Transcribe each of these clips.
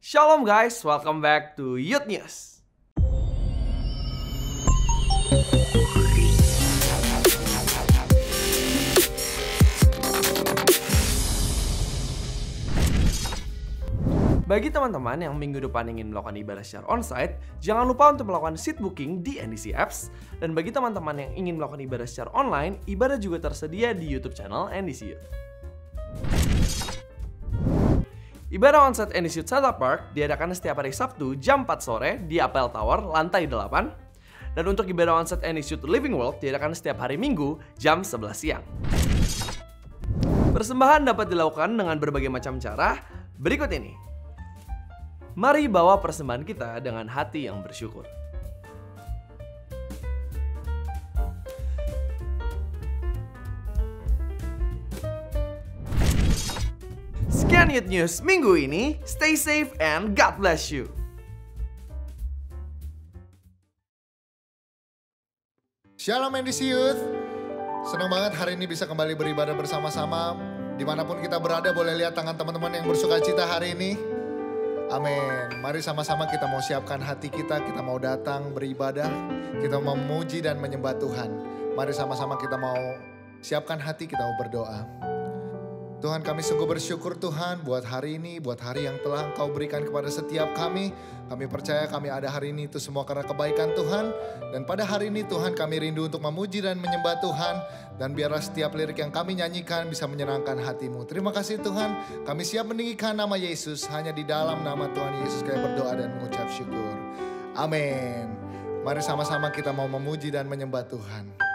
Shalom guys, welcome back to Youth News. Bagi teman-teman yang minggu depan ingin melakukan ibadah secara onsite, jangan lupa untuk melakukan seat booking di NDC Apps. Dan bagi teman-teman yang ingin melakukan ibadah secara online, ibadah juga tersedia di YouTube channel NDC Youth. Ibadah onsite NDC Youth Center Park diadakan setiap hari Sabtu jam 4 sore di Apple Tower, lantai 8. Dan untuk ibadah onsite NDC Youth Living World diadakan setiap hari Minggu jam 11 siang. Persembahan dapat dilakukan dengan berbagai macam cara. Berikut ini. Mari bawa persembahan kita dengan hati yang bersyukur. Sekian Youth News minggu ini. Stay safe and God bless you. Shalom NDC Youth. Senang banget hari ini bisa kembali beribadah bersama-sama. Dimanapun kita berada, boleh lihat tangan teman-teman yang bersuka cita hari ini. Amin. Mari sama-sama kita mau siapkan hati kita mau datang beribadah, kita mau memuji dan menyembah Tuhan. Mari sama-sama kita mau siapkan hati, kita mau berdoa. Tuhan, kami sungguh bersyukur Tuhan buat hari ini, buat hari yang telah Engkau berikan kepada setiap kami. Kami percaya kami ada hari ini itu semua karena kebaikan Tuhan. Dan pada hari ini Tuhan kami rindu untuk memuji dan menyembah Tuhan. Dan biarlah setiap lirik yang kami nyanyikan bisa menyenangkan hatimu. Terima kasih Tuhan, kami siap meninggikan nama Yesus. Hanya di dalam nama Tuhan Yesus kami berdoa dan mengucap syukur. Amin. Mari sama-sama kita mau memuji dan menyembah Tuhan.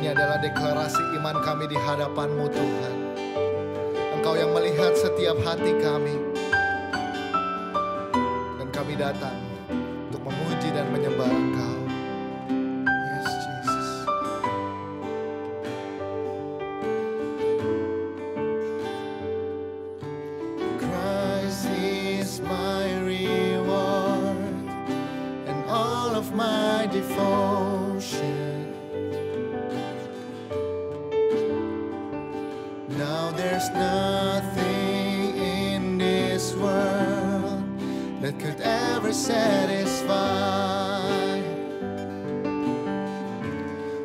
Ini adalah deklarasi iman kami di hadapan-Mu Tuhan. Engkau yang melihat setiap hati kami. Dan kami datang untuk memuji dan menyembah Engkau. Yes, Jesus. Christ is my reward and all of my devotion. Now there's nothing in this world that could ever satisfy.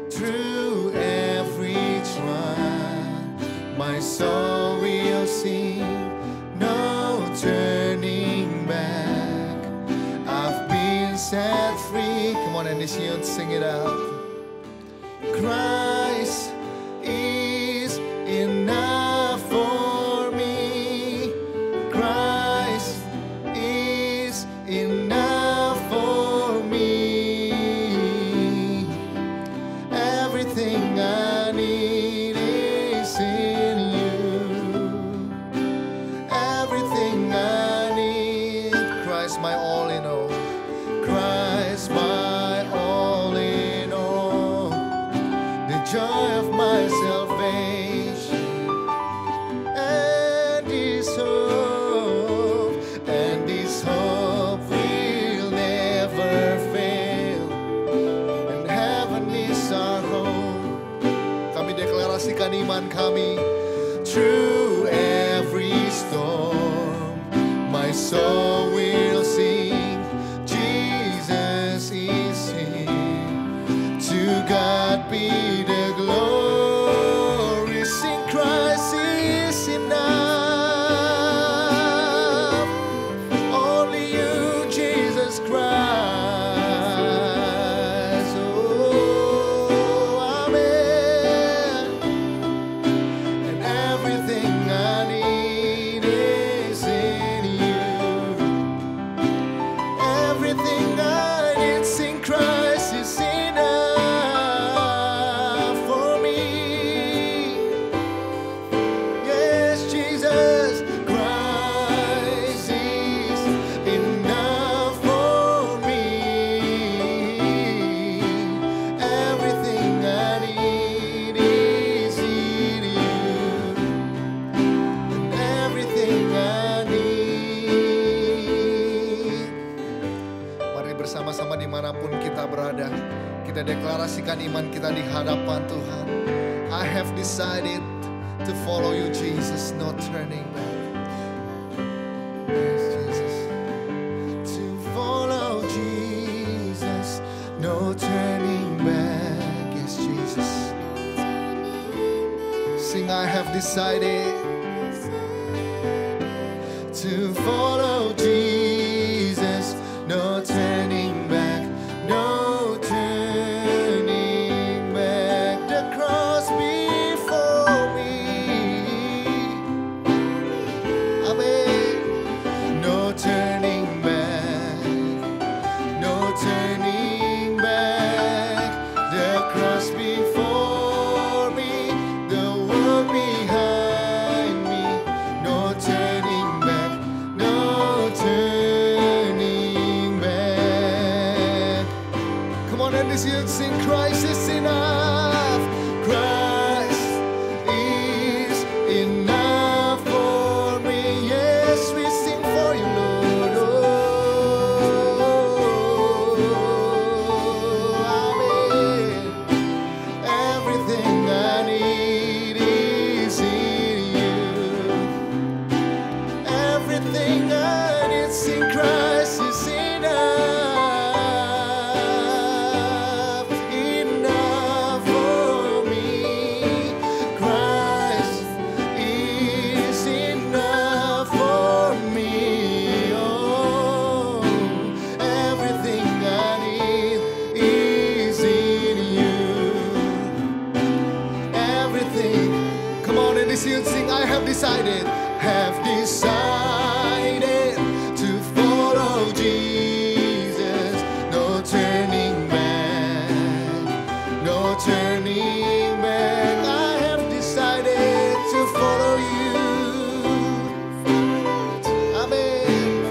Through every trial, my soul will sing, no turning back. I've been set free. Come on, and this youth, sing it out. Christ is enough for me. Christ is enough for me. Everything I need is in you. Everything I need. Christ my all in all. Christ my all in all. The joy of my salvation. Iman kami. Through every storm, my soul will sing, Jesus is here. To God be the glory. Sing, Christ is enough. Only you, Jesus Christ. dimanapun kita berada, kita deklarasikan iman kita di hadapan Tuhan. I have decided to follow you, Jesus, no turning back. Yes, Jesus. To follow Jesus, no turning back. Yes, Jesus. Sing, I have decided to follow Jesus, no turning back, no turning back. The cross before me, amen. No turning back, no turning back. The cross before me, the world behind me. No turning back, no turning back. Come on, and this youth sing, Christ is enough. Christ is enough for me. Yes, we sing for you, Lord. Oh, amen. Everything I need is in you. Everything I need in Christ is enough, enough for me. Christ is enough for me. Oh, everything I need is in you. Everything. Come on, and this youth sing, I have decided to follow Jesus. No turning back, no turning back. I have decided to follow you. Amen.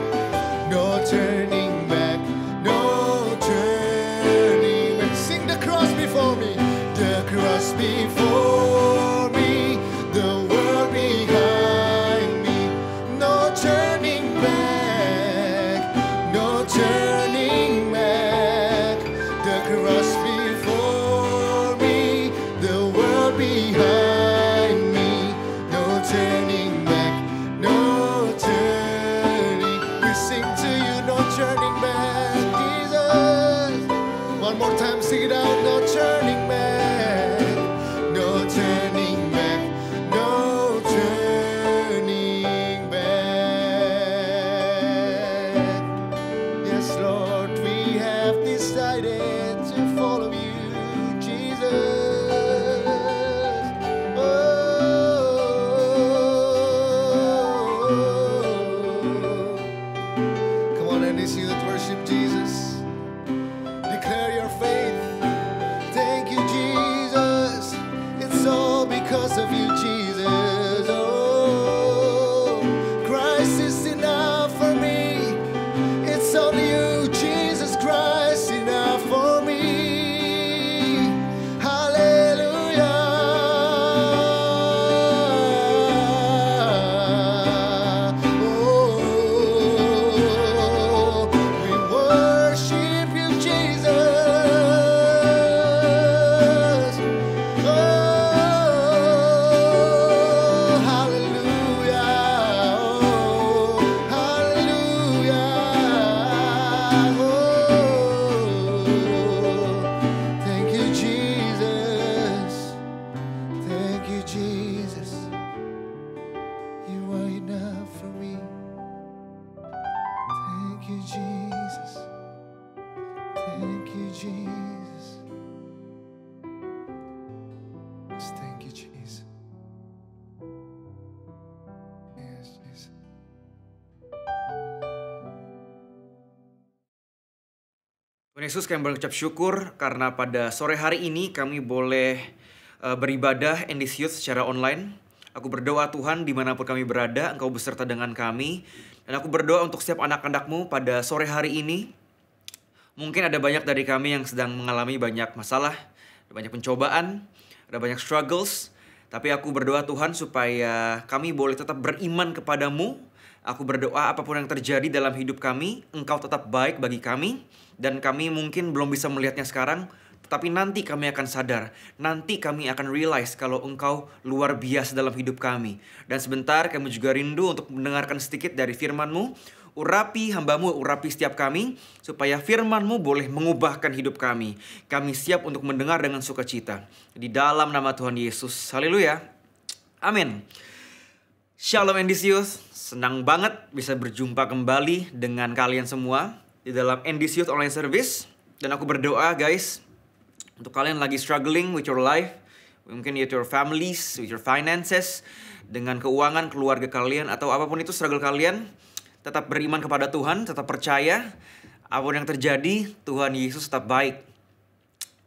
No turning back, no turning back. Sing, the cross before me, the cross before me, the world behind me. No turning back, no turning back. The cross before me, the world behind me. No turning back, no turning. We sing to you, no turning back, Jesus. One more time, sing it out, no turning back, no turning back, no turning back. Yes, Lord, we have decided to follow you, Jesus. Oh, come on, and this youth worship Jesus. Declare your faith. Thank you, Jesus. It's all because of you, Jesus. Oh, Christ is enough for me. It's only you, Jesus Christ, enough for me. Hallelujah. Oh, we worship you, Jesus. Oh, hallelujah. Oh, hallelujah. Oh, thank you, Jesus. Thank you, Jesus. You are enough for me. Thank you, Jesus. Thank you, Jesus. Yes, thank you, Jesus. Yes, Jesus. Tuhan Yesus, kami berucap syukur karena pada sore hari ini kami boleh beribadah in this youth secara online. Aku berdoa Tuhan dimanapun kami berada, Engkau beserta dengan kami. Dan aku berdoa untuk setiap anak-anak-Mu pada sore hari ini. Mungkin ada banyak dari kami yang sedang mengalami banyak masalah, ada banyak pencobaan, ada banyak struggles. Tapi aku berdoa Tuhan supaya kami boleh tetap beriman kepadamu. Aku berdoa apapun yang terjadi dalam hidup kami, Engkau tetap baik bagi kami. Dan kami mungkin belum bisa melihatnya sekarang, Tapi nanti kami akan sadar, nanti kami akan realize kalau Engkau luar biasa dalam hidup kami. Dan sebentar kami juga rindu untuk mendengarkan sedikit dari firman-Mu. Urapi hamba-Mu, urapi setiap kami, supaya firman-Mu boleh mengubahkan hidup kami. Kami siap untuk mendengar dengan sukacita. Di dalam nama Tuhan Yesus. Haleluya. Amin. Shalom Endisius. Senang banget bisa berjumpa kembali dengan kalian semua di dalam Endisius Online Service. Dan aku berdoa guys, untuk kalian lagi struggling with your life, mungkin with your families, with your finances, dengan keuangan keluarga kalian, atau apapun itu struggle kalian, tetap beriman kepada Tuhan, tetap percaya, apapun yang terjadi, Tuhan Yesus tetap baik.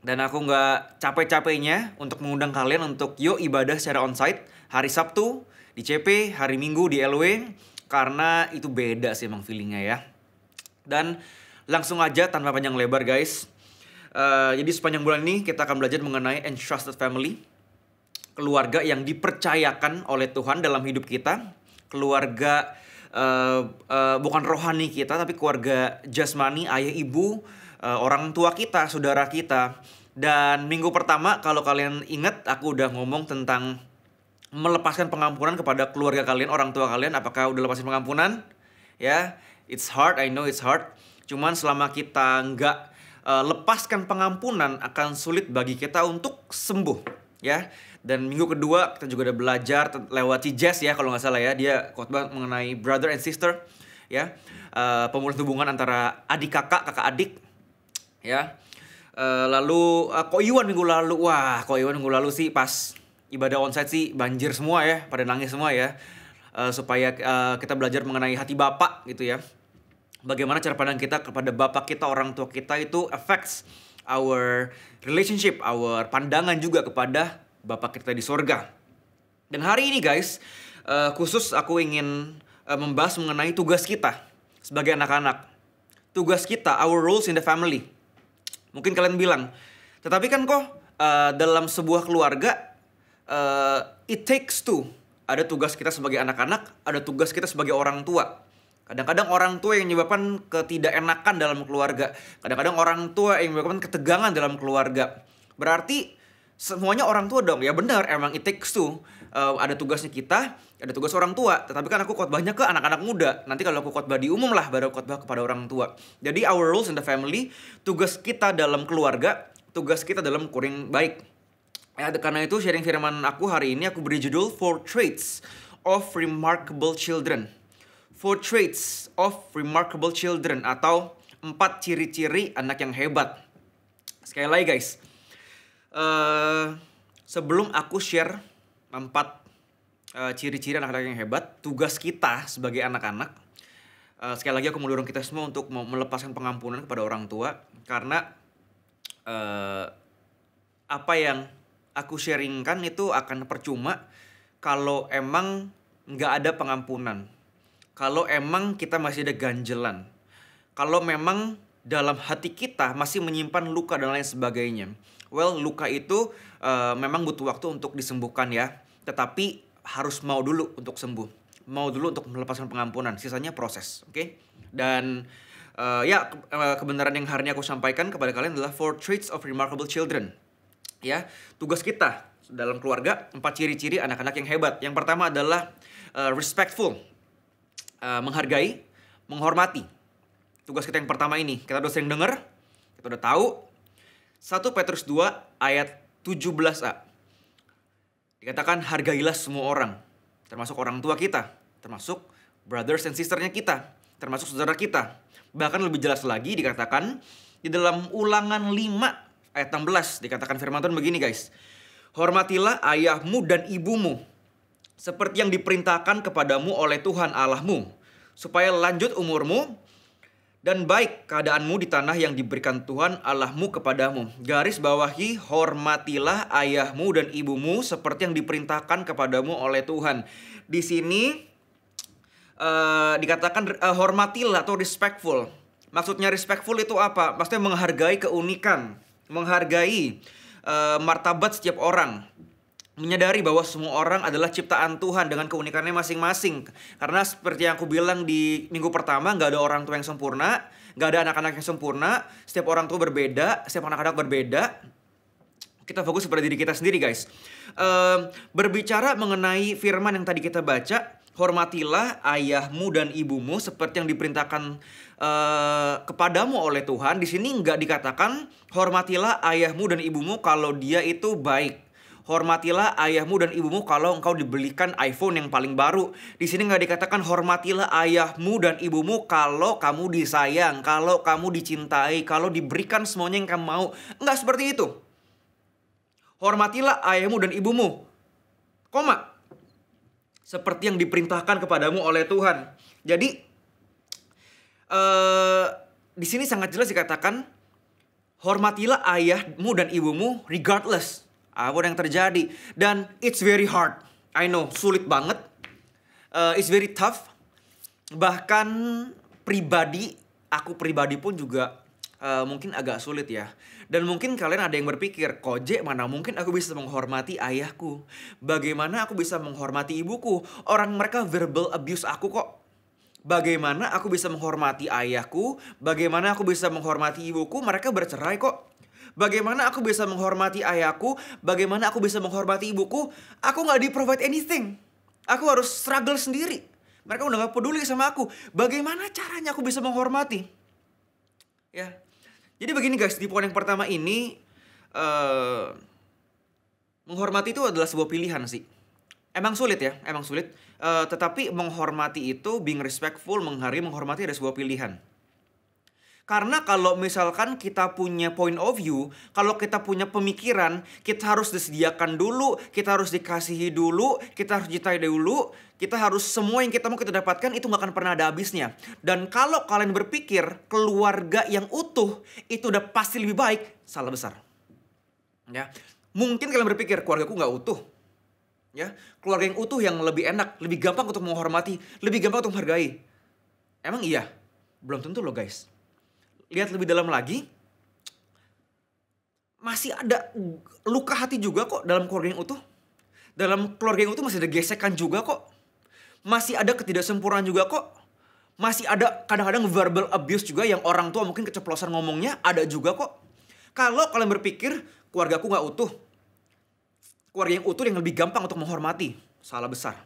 Dan aku gak capek-capeknya untuk mengundang kalian untuk yuk ibadah secara onsite, hari Sabtu di CP, hari Minggu di LW, karena itu beda sih emang feelingnya ya. Dan langsung aja tanpa panjang lebar guys. Jadi sepanjang bulan ini kita akan belajar mengenai entrusted family, keluarga yang dipercayakan oleh Tuhan dalam hidup kita, keluarga bukan rohani kita tapi keluarga jasmani, ayah ibu, orang tua kita, saudara kita. Dan minggu pertama kalau kalian ingat aku udah ngomong tentang melepaskan pengampunan kepada keluarga kalian, orang tua kalian. Apakah udah lepasin pengampunan? Ya, it's hard, I know it's hard. Cuman selama kita nggak lepaskan pengampunan, akan sulit bagi kita untuk sembuh ya. Dan minggu kedua kita juga udah belajar lewat Jess ya kalau nggak salah ya, dia khotbah mengenai brother and sister ya, pemulihan hubungan antara adik kakak, kakak adik ya. Lalu Ko Iwan minggu lalu, Ko Iwan minggu lalu sih pas ibadah onsite sih banjir semua ya, pada nangis semua ya, supaya kita belajar mengenai hati Bapak gitu ya. Bagaimana cara pandang kita kepada Bapak kita, orang tua kita itu affects our relationship, our pandangan juga kepada Bapak kita di sorga. Dan hari ini guys, khusus aku ingin membahas mengenai tugas kita sebagai anak-anak. Tugas kita, our roles in the family. Mungkin kalian bilang, tetapi kan kok dalam sebuah keluarga, it takes two. Ada tugas kita sebagai anak-anak, ada tugas kita sebagai orang tua. Kadang-kadang orang tua yang menyebabkan ketidakenakan dalam keluarga. Kadang-kadang orang tua yang menyebabkan ketegangan dalam keluarga. Berarti semuanya orang tua dong. Ya benar, emang it takes two. Ada tugasnya kita, ada tugas orang tua. Tetapi kan aku khotbahnya ke anak-anak muda. Nanti kalau aku khotbah di umum lah, baru khotbah kepada orang tua. Jadi our roles in the family, tugas kita dalam keluarga, tugas kita dalam kuring baik. Ya, karena itu sharing firman aku hari ini aku beri judul 4 Traits of Remarkable Children. 4 Traits of Remarkable Children, atau 4 ciri-ciri anak yang hebat. Sekali lagi guys, sebelum aku share 4 ciri-ciri anak-anak yang hebat, tugas kita sebagai anak-anak, sekali lagi aku mendorong kita semua untuk melepaskan pengampunan kepada orang tua. Karena apa yang aku sharingkan itu akan percuma kalau emang nggak ada pengampunan. Kalau emang kita masih ada ganjelan, kalau memang dalam hati kita masih menyimpan luka dan lain sebagainya. Well, luka itu memang butuh waktu untuk disembuhkan ya. Tetapi harus mau dulu untuk sembuh. Mau dulu untuk melepaskan pengampunan. Sisanya proses, oke? Dan kebenaran yang hari ini aku sampaikan kepada kalian adalah 4 Traits of Remarkable Children. Ya, tugas kita dalam keluarga, 4 ciri-ciri anak-anak yang hebat. Yang pertama adalah respectful. Menghargai, menghormati. Tugas kita yang pertama ini, kita udah sering dengar, kita udah tahu. 1 Petrus 2 ayat 17a. Dikatakan hargailah semua orang, termasuk orang tua kita, termasuk brothers and sisternya kita, termasuk saudara kita. Bahkan lebih jelas lagi dikatakan di dalam Ulangan 5 ayat 16 dikatakan firman Tuhan begini guys. Hormatilah ayahmu dan ibumu, seperti yang diperintahkan kepadamu oleh Tuhan Allahmu, supaya lanjut umurmu dan baik keadaanmu di tanah yang diberikan Tuhan Allahmu kepadamu. Garis bawahi, hormatilah ayahmu dan ibumu seperti yang diperintahkan kepadamu oleh Tuhan. Di sini dikatakan hormatilah atau respectful. Maksudnya respectful itu apa? Maksudnya menghargai keunikan, menghargai martabat setiap orang. Menyadari bahwa semua orang adalah ciptaan Tuhan dengan keunikannya masing-masing. Karena seperti yang aku bilang di minggu pertama, gak ada orang tua yang sempurna. Nggak ada anak-anak yang sempurna, setiap orang tua berbeda, setiap anak-anak berbeda. Kita fokus pada diri kita sendiri guys. Berbicara mengenai firman yang tadi kita baca, hormatilah ayahmu dan ibumu seperti yang diperintahkan kepadamu oleh Tuhan. Di sini nggak dikatakan hormatilah ayahmu dan ibumu kalau dia itu baik. Hormatilah ayahmu dan ibumu kalau engkau dibelikan iPhone yang paling baru. Di sini nggak dikatakan hormatilah ayahmu dan ibumu kalau kamu disayang, kalau kamu dicintai, kalau diberikan semuanya yang kamu mau. Nggak seperti itu. Hormatilah ayahmu dan ibumu, koma, seperti yang diperintahkan kepadamu oleh Tuhan. Jadi di sini sangat jelas dikatakan hormatilah ayahmu dan ibumu regardless apa yang terjadi. Dan it's very hard. I know, sulit banget. It's very tough. Bahkan aku pribadi pun juga mungkin agak sulit ya. Dan mungkin kalian ada yang berpikir, Koje, mana mungkin aku bisa menghormati ayahku? Bagaimana aku bisa menghormati ibuku? Orang mereka verbal abuse aku kok. Bagaimana aku bisa menghormati ayahku? Bagaimana aku bisa menghormati ibuku? Mereka bercerai kok. Bagaimana aku bisa menghormati ayahku? Bagaimana aku bisa menghormati ibuku? Aku gak di-provide anything. Aku harus struggle sendiri. Mereka udah gak peduli sama aku. Bagaimana caranya aku bisa menghormati? Ya. Jadi begini guys, di poin yang pertama ini menghormati itu adalah sebuah pilihan sih. Emang sulit ya, emang sulit. Tetapi menghormati itu, being respectful, menghargai, menghormati ada sebuah pilihan. Karena kalau misalkan kita punya point of view, kalau kita punya pemikiran, kita harus disediakan dulu, kita harus dikasihi dulu, kita harus cintai dulu, kita harus semua yang kita mau kita dapatkan itu gak akan pernah ada habisnya. Dan kalau kalian berpikir keluarga yang utuh itu udah pasti lebih baik, salah besar. Ya, mungkin kalian berpikir keluargaku gak utuh. Ya, keluarga yang utuh yang lebih enak, lebih gampang untuk menghormati, lebih gampang untuk menghargai. Emang iya? Belum tentu loh guys. Lihat lebih dalam lagi, masih ada luka hati juga kok dalam keluarga yang utuh. Dalam keluarga yang utuh masih ada gesekan juga kok. Masih ada ketidaksempurnaan juga kok. Masih ada kadang-kadang verbal abuse juga yang orang tua mungkin keceplosan ngomongnya, ada juga kok. Kalau kalian berpikir keluargaku gak utuh, keluarga yang utuh yang lebih gampang untuk menghormati, salah besar.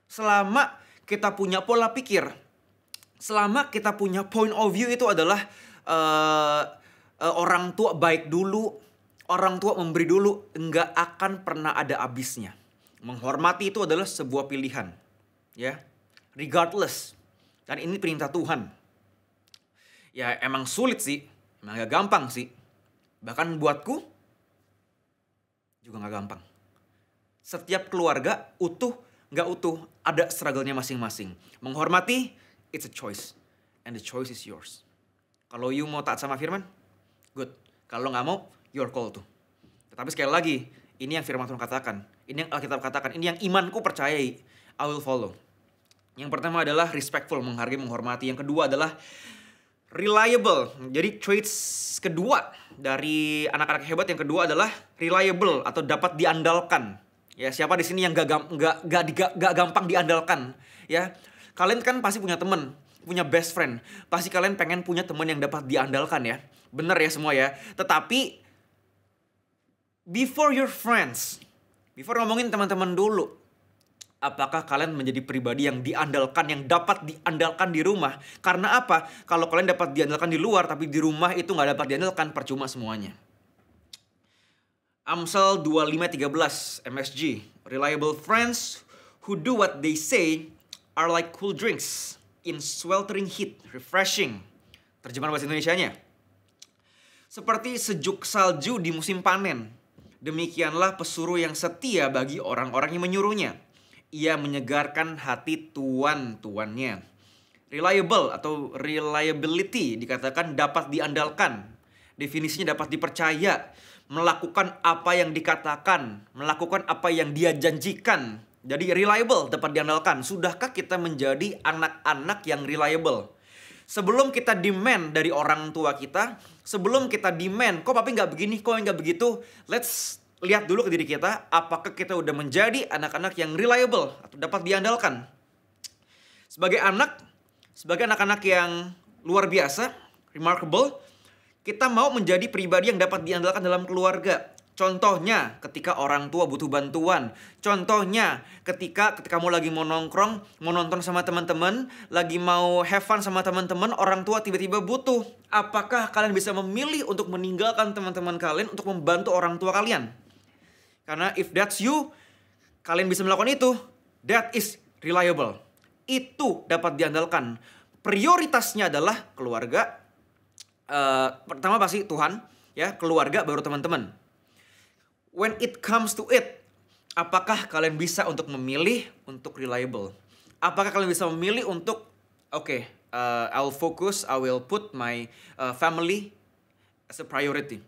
Selama kita punya pola pikir, selama kita punya point of view itu adalah orang tua baik dulu, orang tua memberi dulu, nggak akan pernah ada habisnya. Menghormati itu adalah sebuah pilihan, ya, regardless. Dan ini perintah Tuhan. Ya emang sulit sih, emang gak gampang sih. Bahkan buatku juga gak gampang. Setiap keluarga utuh, gak utuh, ada struggle-nya masing-masing. Menghormati, it's a choice. And the choice is yours. Kalau you mau taat sama firman, good. Kalau gak mau, your call tuh. Tetapi sekali lagi, ini yang firman Tuhan katakan. Ini yang Alkitab katakan. Ini yang imanku percayai. I will follow. Yang pertama adalah respectful, menghargai, menghormati. Yang kedua adalah reliable. Jadi traits kedua dari anak-anak hebat yang kedua adalah reliable atau dapat diandalkan. Ya, siapa di sini yang gak gampang diandalkan? Ya, kalian kan pasti punya teman, punya best friend. Pasti kalian pengen punya teman yang dapat diandalkan ya. Bener ya semua ya. Tetapi before your friends, before ngomongin teman-teman dulu, apakah kalian menjadi pribadi yang diandalkan, yang dapat diandalkan di rumah? Karena apa? Kalau kalian dapat diandalkan di luar, tapi di rumah itu nggak dapat diandalkan, percuma semuanya. Amsal 25:13 MSG. Reliable friends who do what they say are like cool drinks in sweltering heat, refreshing. Terjemahan bahasa Indonesianya. Seperti sejuk salju di musim panen, demikianlah pesuruh yang setia bagi orang-orang yang menyuruhnya. Ia menyegarkan hati tuan-tuannya. Reliable atau reliability dikatakan dapat diandalkan. Definisinya dapat dipercaya. Melakukan apa yang dikatakan. Melakukan apa yang dia janjikan. Jadi reliable, dapat diandalkan. Sudahkah kita menjadi anak-anak yang reliable? Sebelum kita demand dari orang tua kita. Sebelum kita demand, kok papi gak begini, kok gak begitu. Let's lihat dulu ke diri kita, apakah kita udah menjadi anak-anak yang reliable atau dapat diandalkan. Sebagai anak-anak yang luar biasa, remarkable, kita mau menjadi pribadi yang dapat diandalkan dalam keluarga. Contohnya ketika orang tua butuh bantuan. Contohnya ketika kamu lagi mau nongkrong, mau nonton sama teman-teman, lagi mau have fun sama teman-teman, orang tua tiba-tiba butuh. Apakah kalian bisa memilih untuk meninggalkan teman-teman kalian untuk membantu orang tua kalian? Karena if that's you, kalian bisa melakukan itu. That is reliable. Itu dapat diandalkan. Prioritasnya adalah keluarga. Pertama pasti Tuhan, ya, keluarga baru teman-teman. When it comes to it, apakah kalian bisa untuk memilih untuk reliable? Apakah kalian bisa memilih untuk I'll focus, I will put my family as a priority.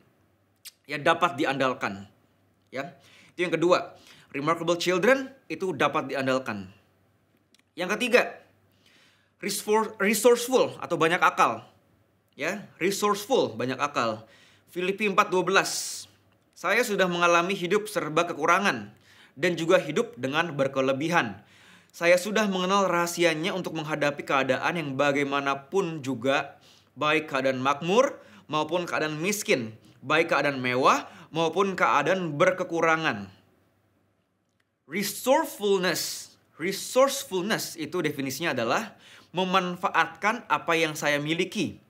Ya, dapat diandalkan. Ya, itu yang kedua. Remarkable children itu dapat diandalkan. Yang ketiga, resourceful atau banyak akal. Ya, resourceful, banyak akal. Filipi 4:12. Saya sudah mengalami hidup serba kekurangan dan juga hidup dengan berkelebihan. Saya sudah mengenal rahasianya untuk menghadapi keadaan yang bagaimanapun juga, baik keadaan makmur maupun keadaan miskin, baik keadaan mewah maupun keadaan berkekurangan. Resourcefulness itu definisinya adalah memanfaatkan apa yang saya miliki,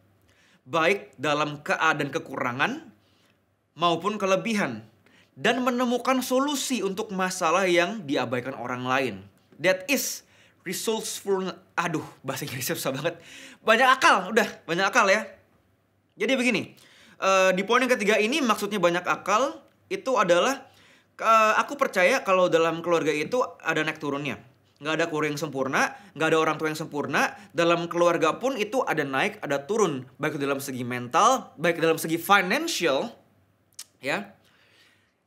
baik dalam keadaan kekurangan maupun kelebihan, dan menemukan solusi untuk masalah yang diabaikan orang lain. That is resourceful. Aduh, bahasa Inggrisnya susah banget. Banyak akal, udah banyak akal ya. Jadi begini, di poin yang ketiga ini maksudnya banyak akal itu adalah aku percaya kalau dalam keluarga itu ada naik turunnya. Nggak ada keluarga yang sempurna, nggak ada orang tua yang sempurna. Dalam keluarga pun itu ada naik, ada turun, baik dalam segi mental, baik dalam segi financial. Ya,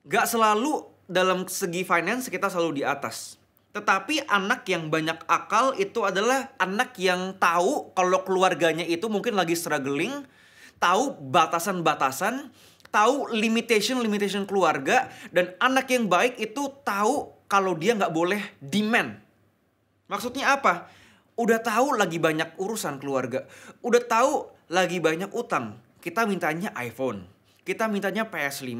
gak selalu dalam segi finance kita selalu di atas. Tetapi anak yang banyak akal itu adalah anak yang tahu kalau keluarganya itu mungkin lagi struggling, tahu batasan-batasan, tahu limitation keluarga, dan anak yang baik itu tahu kalau dia gak boleh demand. Maksudnya apa? Udah tahu lagi banyak urusan keluarga, udah tahu lagi banyak utang, kita mintanya iPhone. Kita mintanya PS5.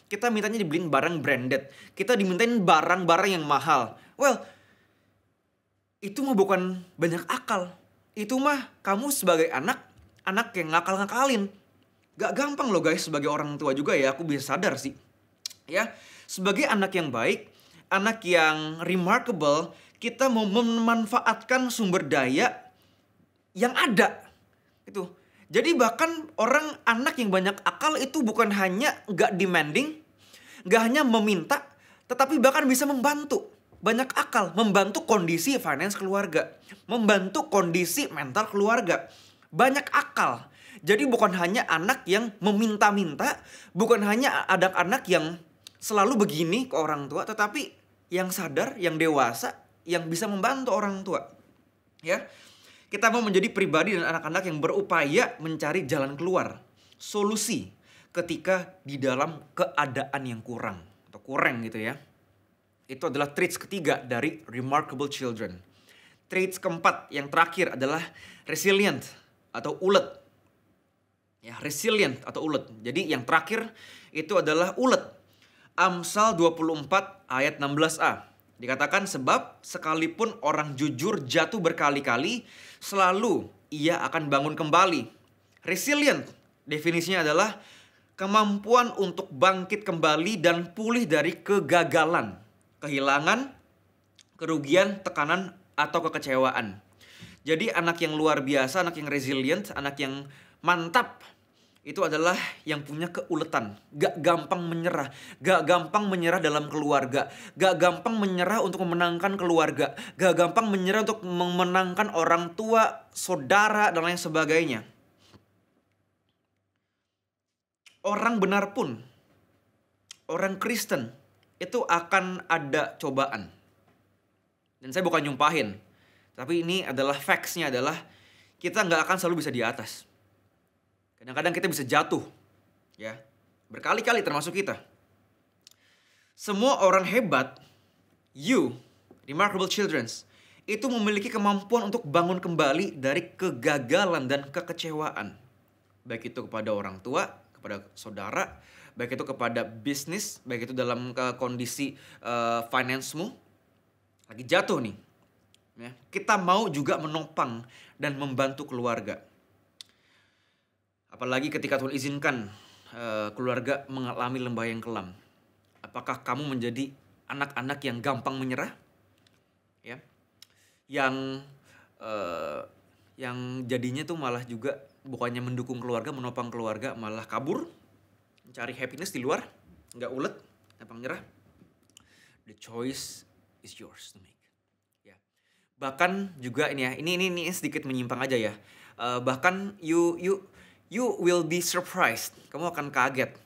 Kita mintanya dibeliin barang branded. Kita dimintain barang-barang yang mahal. Well, itu mah bukan banyak akal. Itu mah kamu sebagai anak yang ngakal-ngakalin. Gak gampang loh guys sebagai orang tua juga ya. Aku bisa sadar sih. Ya, sebagai anak yang baik, anak yang remarkable, kita mau memanfaatkan sumber daya yang ada. Itu. Jadi bahkan anak yang banyak akal itu bukan hanya gak demanding, gak hanya meminta, tetapi bahkan bisa membantu. Banyak akal, membantu kondisi finance keluarga, membantu kondisi mental keluarga. Banyak akal. Jadi bukan hanya anak yang meminta-minta, bukan hanya anak-anak yang selalu begini ke orang tua, tetapi yang sadar, yang dewasa, yang bisa membantu orang tua. Ya. Kita mau menjadi pribadi dan anak-anak yang berupaya mencari jalan keluar, solusi ketika di dalam keadaan yang kurang atau kurang gitu ya. Itu adalah traits ketiga dari remarkable children. Traits keempat yang terakhir adalah resilient atau ulet. Ya, resilient atau ulet. Jadi yang terakhir itu adalah ulet. Amsal 24 ayat 16a. Dikatakan sebab sekalipun orang jujur jatuh berkali-kali, selalu ia akan bangun kembali. Resilient definisinya adalah kemampuan untuk bangkit kembali dan pulih dari kegagalan, kehilangan, kerugian, tekanan, atau kekecewaan. Jadi anak yang luar biasa, anak yang resilient, anak yang mantap, itu adalah yang punya keuletan. Gak gampang menyerah. Gak gampang menyerah dalam keluarga. Gak gampang menyerah untuk memenangkan keluarga. Gak gampang menyerah untuk memenangkan orang tua, saudara, dan lain sebagainya. Orang benar pun, orang Kristen, itu akan ada cobaan. Dan saya bukan nyumpahin. Tapi ini adalah facts-nya adalah kita gak akan selalu bisa di atas. Kadang-kadang kita bisa jatuh, ya, berkali-kali termasuk kita. Semua orang hebat, remarkable children, itu memiliki kemampuan untuk bangun kembali dari kegagalan dan kekecewaan. Baik itu kepada orang tua, kepada saudara, baik itu kepada bisnis, baik itu dalam kondisi finance-mu lagi jatuh nih. Ya, kita mau juga menopang dan membantu keluarga. Apalagi ketika Tuhan izinkan keluarga mengalami lembah yang kelam. Apakah kamu menjadi anak-anak yang gampang menyerah? Ya. Yang jadinya tuh malah juga bukannya mendukung keluarga, menopang keluarga, malah kabur, mencari happiness di luar, nggak ulet, gampang nyerah. The choice is yours to make. Ya. Bahkan juga ini ya, ini sedikit menyimpang aja ya. Bahkan you will be surprised, kamu akan kaget.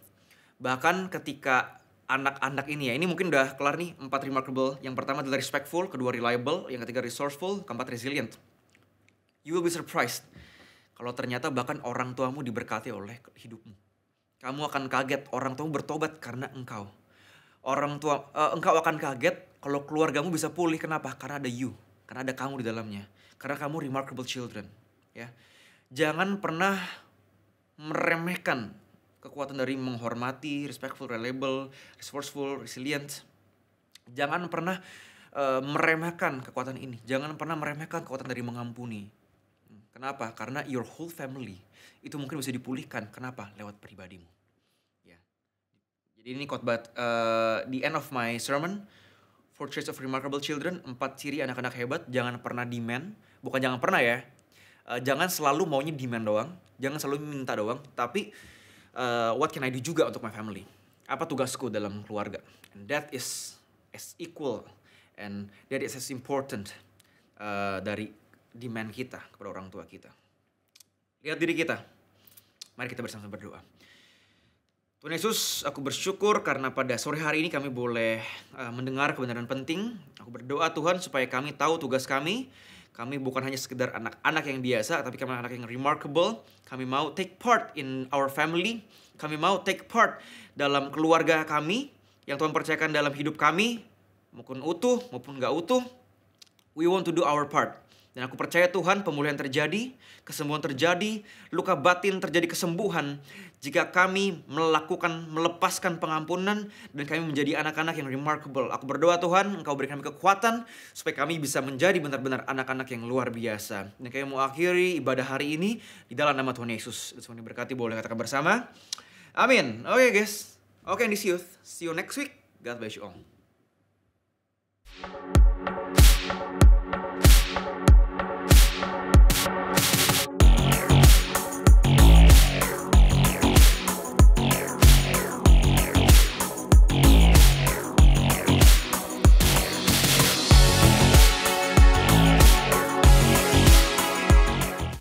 Bahkan ketika anak-anak ini ya, ini mungkin udah kelar nih 4 remarkable. Yang pertama adalah respectful, kedua reliable, yang ketiga resourceful, keempat resilient. You will be surprised kalau ternyata bahkan orang tuamu diberkati oleh hidupmu. Kamu akan kaget orang tuamu bertobat karena engkau. Engkau akan kaget kalau keluargamu bisa pulih. Kenapa? Karena ada you, karena ada kamu di dalamnya. Karena kamu remarkable children. Ya, jangan pernah meremehkan kekuatan dari menghormati, respectful, reliable, resourceful, resilient. Jangan pernah meremehkan kekuatan ini. Jangan pernah meremehkan kekuatan dari mengampuni. Kenapa? Karena your whole family itu mungkin bisa dipulihkan. Kenapa? Lewat pribadimu. Ya. Jadi ini khotbah the end of my sermon. 4 traits of remarkable children. 4 ciri anak-anak hebat. Jangan pernah demand. Bukan jangan pernah ya. Jangan selalu maunya demand doang. Jangan selalu minta doang. Tapi what can I do juga untuk my family? Apa tugasku dalam keluarga? And that is as equal and that is as important dari demand kita kepada orang tua kita. Lihat diri kita. Mari kita bersama-sama berdoa. Tuhan Yesus, aku bersyukur karena pada sore hari ini kami boleh mendengar kebenaran penting. Aku berdoa Tuhan supaya kami tahu tugas kami. Kami bukan hanya sekedar anak-anak yang biasa, tapi kami anak yang remarkable. Kami mau take part in our family. Kami mau take part dalam keluarga kami yang Tuhan percayakan dalam hidup kami, maupun utuh maupun gak utuh. We want to do our part. Dan aku percaya Tuhan, pemulihan terjadi, kesembuhan terjadi, luka batin terjadi kesembuhan jika kami melepaskan pengampunan dan kami menjadi anak-anak yang remarkable. Aku berdoa Tuhan, Engkau berikan kami kekuatan supaya kami bisa menjadi benar-benar anak-anak yang luar biasa. Dan kami mau akhiri ibadah hari ini di dalam nama Tuhan Yesus. Semua diberkati, boleh katakan bersama. Amin. Oke guys. Oke, this youth. See you next week. God bless you all.